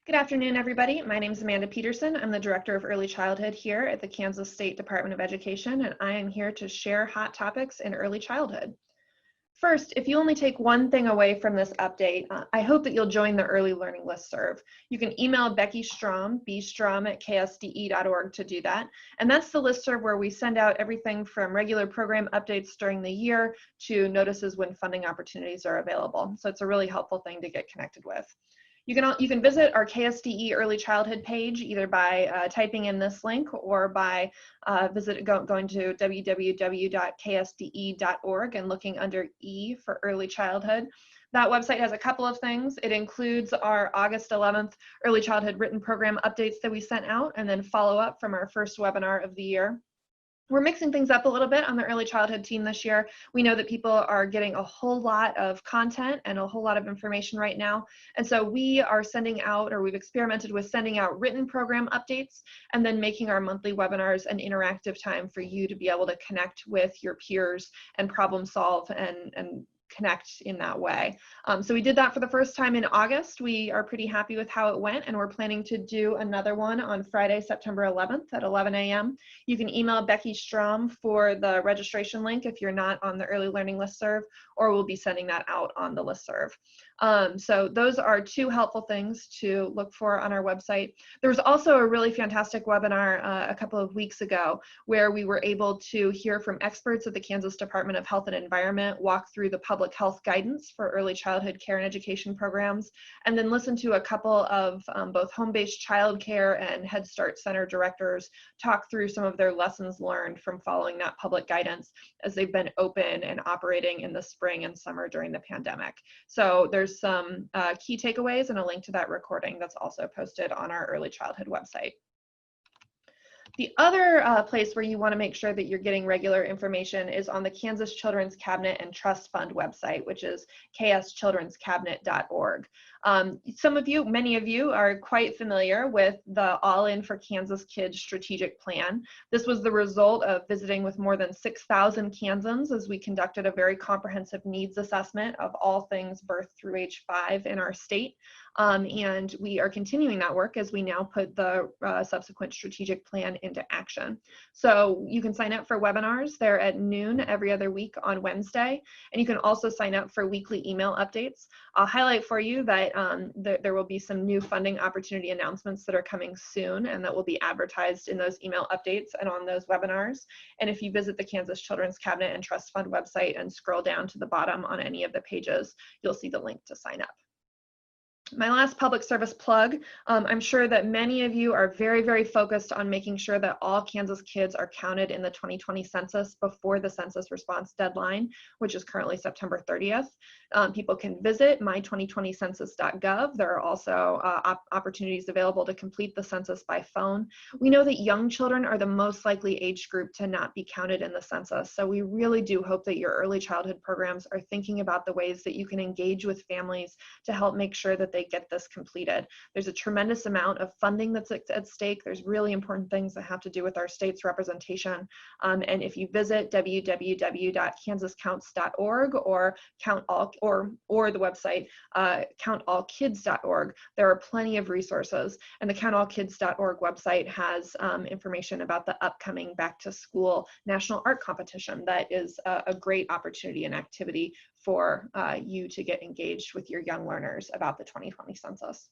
Good afternoon, everybody. My name is Amanda Petersen. I'm the Director of Early Childhood here at the Kansas State Department of Education, and I am here to share hot topics in early childhood. First, if you only take one thing away from this update, I hope that you'll join the Early Learning Listserv. You can email Becky Strom, bstrom@ksde.org to do that. And that's the listserv where we send out everything from regular program updates during the year to notices when funding opportunities are available. So it's a really helpful thing to get connected with. You can visit our KSDE Early Childhood page either by typing in this link or by going to www.ksde.org and looking under E for Early Childhood. That website has a couple of things. It includes our August 11th Early Childhood Written Program updates that we sent out, and then follow up from our first webinar of the year. We're mixing things up a little bit on the early childhood team this year. We know that people are getting a whole lot of content and a whole lot of information right now. And so we are sending out, or we've experimented with sending out written program updates and then making our monthly webinars an interactive time for you to be able to connect with your peers and problem solve and connect in that way. So we did that for the first time in August. We are pretty happy with how it went, and we're planning to do another one on Friday, September 11th at 11 a.m. You can email Becky Strom for the registration link if you're not on the Early Learning Listserv, or we'll be sending that out on the Listserv. So those are two helpful things to look for on our website. There was also a really fantastic webinar a couple of weeks ago where we were able to hear from experts at the Kansas Department of Health and Environment, walk through the public health guidance for early childhood care and education programs, and then listen to a couple of both home-based child care and Head Start Center directors talk through some of their lessons learned from following that public guidance as they've been open and operating in the spring and summer during the pandemic. So there's some key takeaways and a link to that recording that's also posted on our early childhood website. The other place where you want to make sure that you're getting regular information is on the Kansas Children's Cabinet and Trust Fund website, which is kschildrenscabinet.org. Some of you, many of you, are quite familiar with the All In for Kansas Kids strategic plan. This was the result of visiting with more than 6,000 Kansans as we conducted a very comprehensive needs assessment of all things birth through age 5 in our state. And we are continuing that work as we now put the subsequent strategic plan into action. So you can sign up for webinars. They're at noon every other week on Wednesday. And you can also sign up for weekly email updates. I'll highlight for you that there will be some new funding opportunity announcements that are coming soon and that will be advertised in those email updates and on those webinars. And if you visit the Kansas Children's Cabinet and Trust Fund website and scroll down to the bottom on any of the pages, you'll see the link to sign up. My last public service plug, I'm sure that many of you are very, very focused on making sure that all Kansas kids are counted in the 2020 census before the census response deadline, which is currently September 30th. People can visit my2020census.gov. There are also opportunities available to complete the census by phone. We know that young children are the most likely age group to not be counted in the census, so we really do hope that your early childhood programs are thinking about the ways that you can engage with families to help make sure that they get this completed. There's a tremendous amount of funding that's at stake. There's really important things that have to do with our state's representation. And if you visit www.kansascounts.org or or the website countallkids.org, there are plenty of resources. And the countallkids.org website has information about the upcoming Back to School National Art Competition. That is a great opportunity and activity for you to get engaged with your young learners about the 2020 census.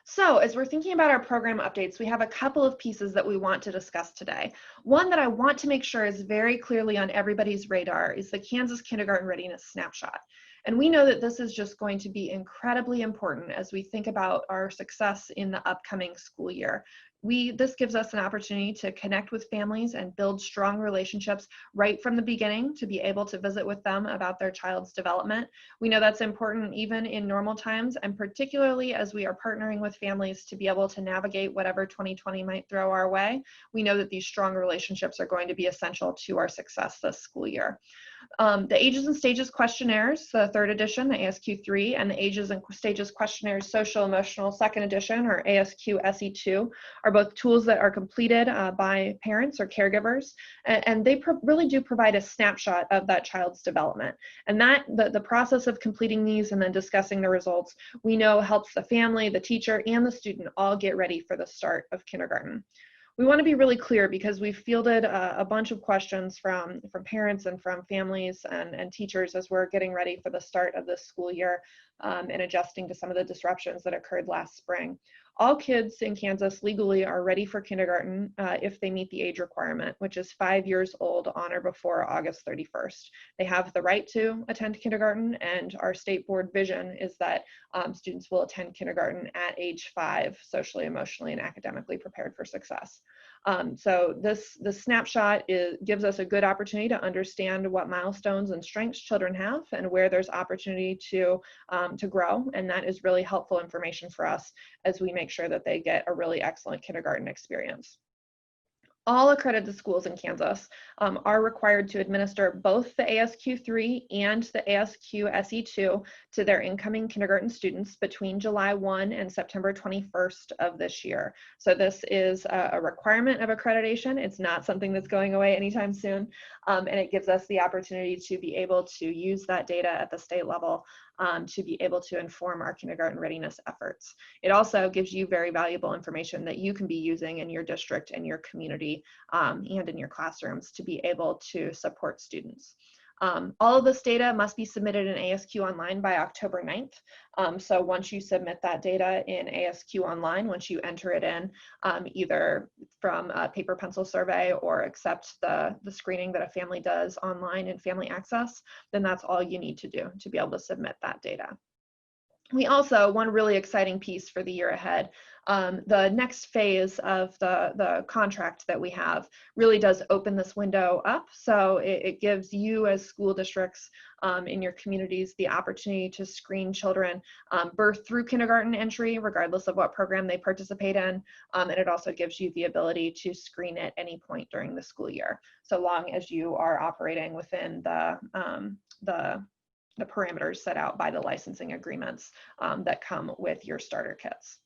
So as we're thinking about our program updates, we have a couple of pieces that we want to discuss today. One that I want to make sure is very clearly on everybody's radar is the Kansas Kindergarten Readiness Snapshot. And we know that this is just going to be incredibly important as we think about our success in the upcoming school year. This gives us an opportunity to connect with families and build strong relationships right from the beginning to be able to visit with them about their child's development. We know that's important even in normal times, and particularly as we are partnering with families to be able to navigate whatever 2020 might throw our way. We know that these strong relationships are going to be essential to our success this school year. The Ages and Stages questionnaires, the third edition, the ASQ3, and the Ages and Stages questionnaires, social emotional second edition, or ASQ SE2, are both tools that are completed by parents or caregivers, and they really do provide a snapshot of that child's development. And that the process of completing these and then discussing the results, we know helps the family, the teacher, and the student all get ready for the start of kindergarten. We want to be really clear because we've fielded a bunch of questions from parents and from families and teachers as we're getting ready for the start of this school year and adjusting to some of the disruptions that occurred last spring. All kids in Kansas legally are ready for kindergarten if they meet the age requirement, which is 5 years old on or before August 31st. They have the right to attend kindergarten, and our state board vision is that students will attend kindergarten at age 5, socially, emotionally, and academically prepared for success. So the snapshot gives us a good opportunity to understand what milestones and strengths children have and where there's opportunity to grow, and that is really helpful information for us as we make sure that they get a really excellent kindergarten experience. All accredited schools in Kansas are required to administer both the ASQ3 and the ASQ SE2 to their incoming kindergarten students between July 1 and September 21st of this year. So this is a requirement of accreditation. It's not something that's going away anytime soon, and it gives us the opportunity to be able to use that data at the state level to be able to inform our kindergarten readiness efforts. It also gives you very valuable information that you can be using in your district and your community and in your classrooms to be able to support students. All of this data must be submitted in ASQ Online by October 9th. So once you submit that data in ASQ Online, once you enter it in, either from a paper pencil survey or accept the screening that a family does online in Family Access, then that's all you need to do to be able to submit that data. We also, one really exciting piece for the year ahead, the next phase of the contract that we have really does open this window up. So it gives you as school districts in your communities the opportunity to screen children birth through kindergarten entry, regardless of what program they participate in. And it also gives you the ability to screen at any point during the school year, so long as you are operating within the parameters set out by the licensing agreements that come with your starter kits.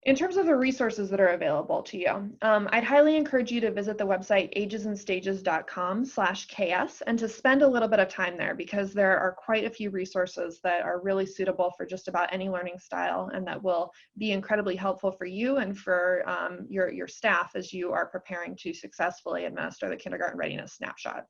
In terms of the resources that are available to you, I'd highly encourage you to visit the website agesandstages.com/KS and to spend a little bit of time there, because there are quite a few resources that are really suitable for just about any learning style and that will be incredibly helpful for you and for your staff as you are preparing to successfully administer the Kindergarten Readiness Snapshot.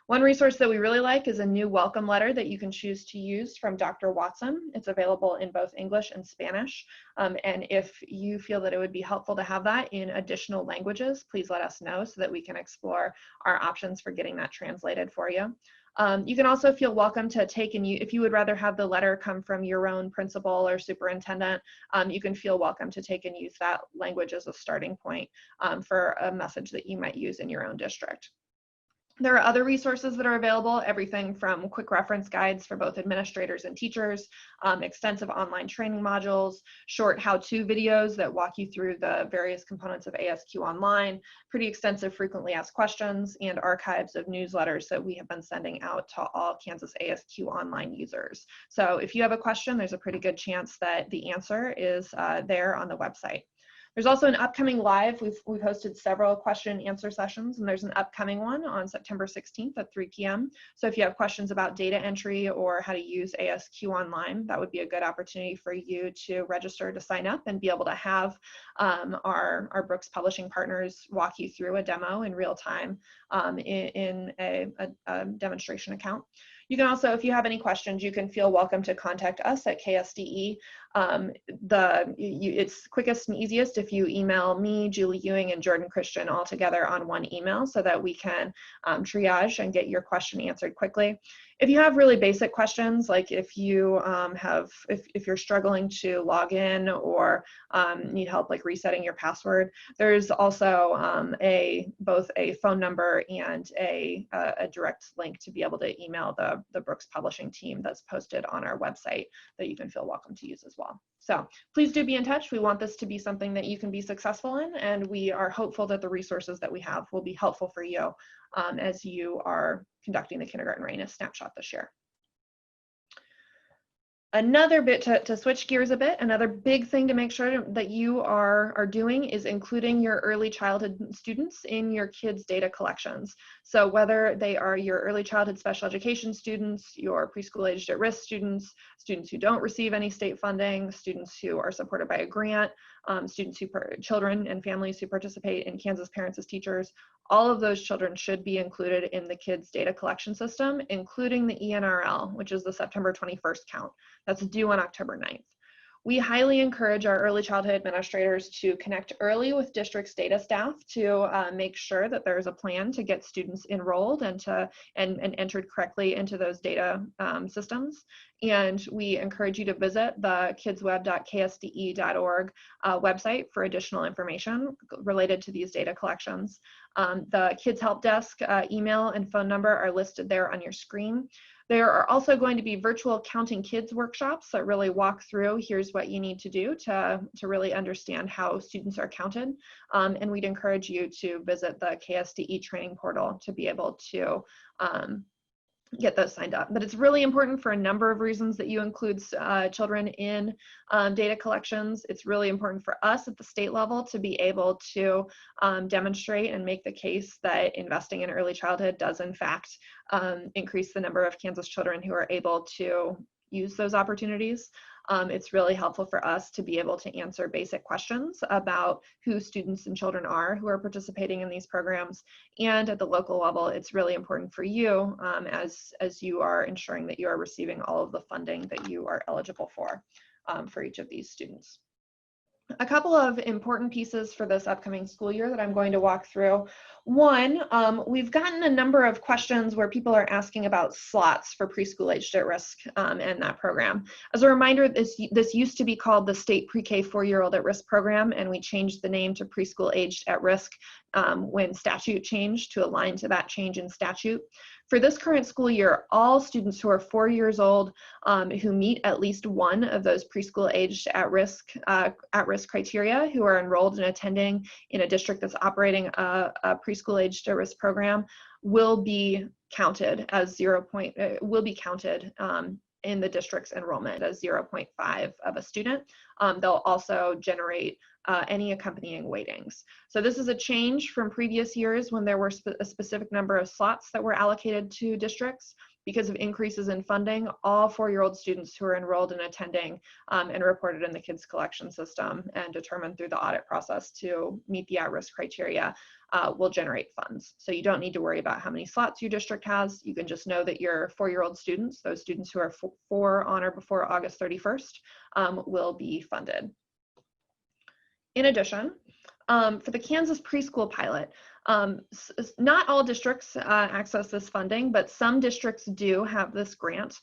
One resource that we really like is a new welcome letter that you can choose to use from Dr. Watson. It's available in both English and Spanish. And if you feel that it would be helpful to have that in additional languages, please let us know so that we can explore our options for getting that translated for you. You can also feel welcome to take and if you would rather have the letter come from your own principal or superintendent, you can feel welcome to take and use that language as a starting point for a message that you might use in your own district. There are other resources that are available, everything from quick reference guides for both administrators and teachers, extensive online training modules, short how-to videos that walk you through the various components of ASQ Online, pretty extensive frequently asked questions, and archives of newsletters that we have been sending out to all Kansas ASQ Online users. So if you have a question, there's a pretty good chance that the answer is there on the website. There's also an upcoming live. We've hosted several question and answer sessions, and there's an upcoming one on September 16th at 3 p.m. So if you have questions about data entry or how to use ASQ Online, that would be a good opportunity for you to register to sign up and be able to have our Brooks Publishing partners walk you through a demo in real time in a demonstration account. You can also, if you have any questions, you can feel welcome to contact us at KSDE. It's quickest and easiest if you email me, Julie Ewing, and Jordan Christian all together on one email so that we can triage and get your question answered quickly. If you have really basic questions, like if you if you're struggling to log in or need help like resetting your password, there's also both a phone number and a direct link to be able to email the Brooks Publishing team that's posted on our website that you can feel welcome to use as well. So please do be in touch. We want this to be something that you can be successful in, and we are hopeful that the resources that we have will be helpful for you as you are conducting the Kindergarten Readiness Snapshot this year. Another bit to switch gears a bit, another big thing to make sure that you are doing is including your early childhood students in your kids' data collections. So whether they are your early childhood special education students, your preschool aged at risk students, students who don't receive any state funding, students who are supported by a grant, children and families who participate in Kansas Parents as Teachers, all of those children should be included in the kids' data collection system, including the ENRL, which is the September 21st count. That's due on October 9th. We highly encourage our early childhood administrators to connect early with district's data staff to make sure that there's a plan to get students enrolled and entered correctly into those data systems. And we encourage you to visit the kidsweb.ksde.org website for additional information related to these data collections. The Kids Help Desk email and phone number are listed there on your screen. There are also going to be virtual Counting Kids workshops that really walk through, here's what you need to do to really understand how students are counted. And we'd encourage you to visit the KSDE training portal to be able to get those signed up. But it's really important for a number of reasons that you include children in data collections. It's really important for us at the state level to be able to demonstrate and make the case that investing in early childhood does in fact increase the number of Kansas children who are able to use those opportunities. It's really helpful for us to be able to answer basic questions about who students and children are who are participating in these programs. And at the local level, it's really important for you as you are ensuring that you are receiving all of the funding that you are eligible for each of these students. A couple of important pieces for this upcoming school year that I'm going to walk through. One, we've gotten a number of questions where people are asking about slots for preschool aged at risk and that program. As a reminder, this used to be called the State Pre-K 4-Year-Old at Risk Program, and we changed the name to Preschool Aged at Risk when statute changed to align to that change in statute. For this current school year, all students who are 4 years old who meet at least one of those preschool aged at risk criteria, who are enrolled and attending in a district that's operating a preschool aged at risk program, will be counted as in the district's enrollment as 0.5 of a student. They'll also generate any accompanying weightings. So this is a change from previous years when there were a specific number of slots that were allocated to districts. Because of increases in funding, all 4-year-old students who are enrolled and attending and reported in the kids collection system and determined through the audit process to meet the at-risk criteria will generate funds. So you don't need to worry about how many slots your district has. You can just know that your 4-year-old students, those students who are 4 on or before August 31st, will be funded. In addition, for the Kansas preschool pilot, not all districts access this funding, but some districts do have this grant.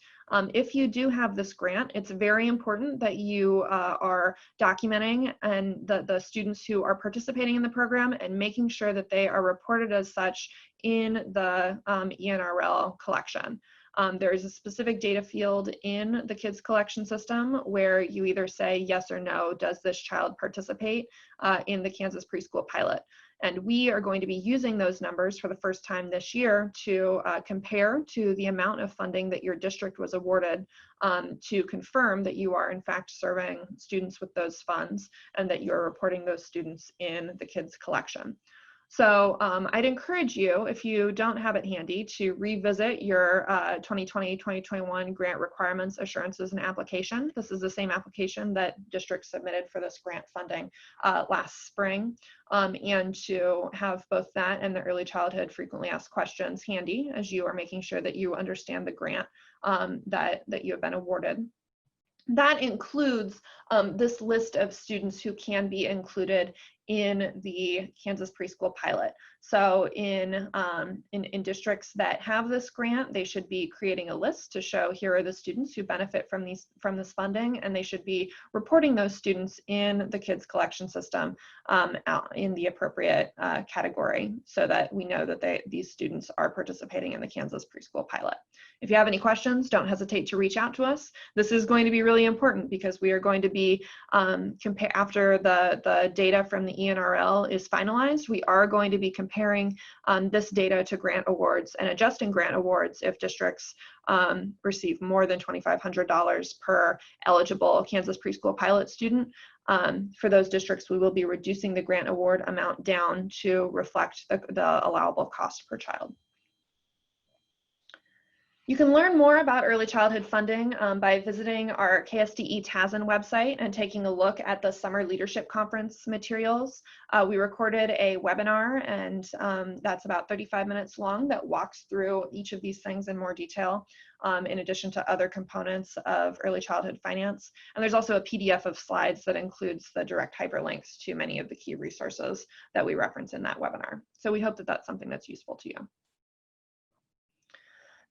If you do have this grant, it's very important that you are documenting and the students who are participating in the program and making sure that they are reported as such in the ENRL collection. There is a specific data field in the kids collection system where you either say yes or no, does this child participate in the Kansas preschool pilot? And we are going to be using those numbers for the first time this year to compare to the amount of funding that your district was awarded to confirm that you are in fact serving students with those funds and that you're reporting those students in the kids collection. So I'd encourage you, if you don't have it handy, to revisit your 2020-2021 grant requirements, assurances, and application. This is the same application that districts submitted for this grant funding last spring, and to have both that and the early childhood frequently asked questions handy as you are making sure that you understand the grant that you have been awarded. That includes this list of students who can be included in the Kansas preschool pilot. So in districts that have this grant, they should be creating a list to show here are the students who benefit from this funding, and they should be reporting those students in the kids collection system out in the appropriate category so that we know that these students are participating in the Kansas preschool pilot. If you have any questions, don't hesitate to reach out to us. This is going to be really important because we are going to be after the data from the ENRL is finalized, we are going to be comparing this data to grant awards and adjusting grant awards if districts receive more than $2,500 per eligible Kansas preschool pilot student. For those districts, we will be reducing the grant award amount down to reflect the allowable cost per child. You can learn more about early childhood funding by visiting our KSDE TASN website and taking a look at the Summer Leadership Conference materials. We recorded a webinar, and that's about 35 minutes long, that walks through each of these things in more detail, in addition to other components of early childhood finance. And there's also a PDF of slides that includes the direct hyperlinks to many of the key resources that we reference in that webinar. So we hope that that's something that's useful to you.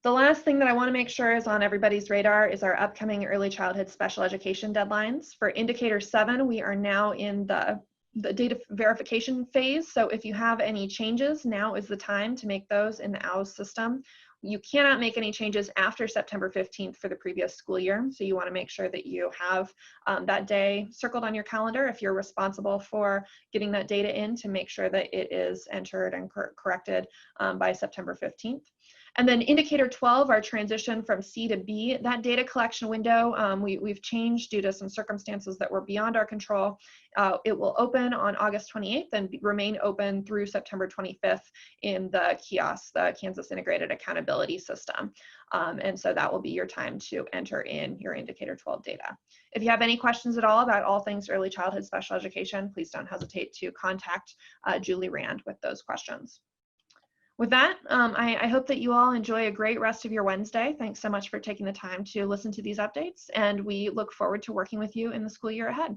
The last thing that I want to make sure is on everybody's radar is our upcoming early childhood special education deadlines. For Indicator 7, we are now in the data verification phase. So if you have any changes, now is the time to make those in the OWS system. You cannot make any changes after September 15th for the previous school year. So you want to make sure that you have that day circled on your calendar if you're responsible for getting that data in, to make sure that it is entered and corrected by September 15th. And then Indicator 12, our transition from C to B, that data collection window, we've changed due to some circumstances that were beyond our control. It will open on August 28th and remain open through September 25th in the KIOS, the Kansas Integrated Accountability System. And so that will be your time to enter in your Indicator 12 data. If you have any questions at all about all things early childhood special education, please don't hesitate to contact Julie Rand with those questions. With that, I hope that you all enjoy a great rest of your Wednesday. Thanks so much for taking the time to listen to these updates, and we look forward to working with you in the school year ahead.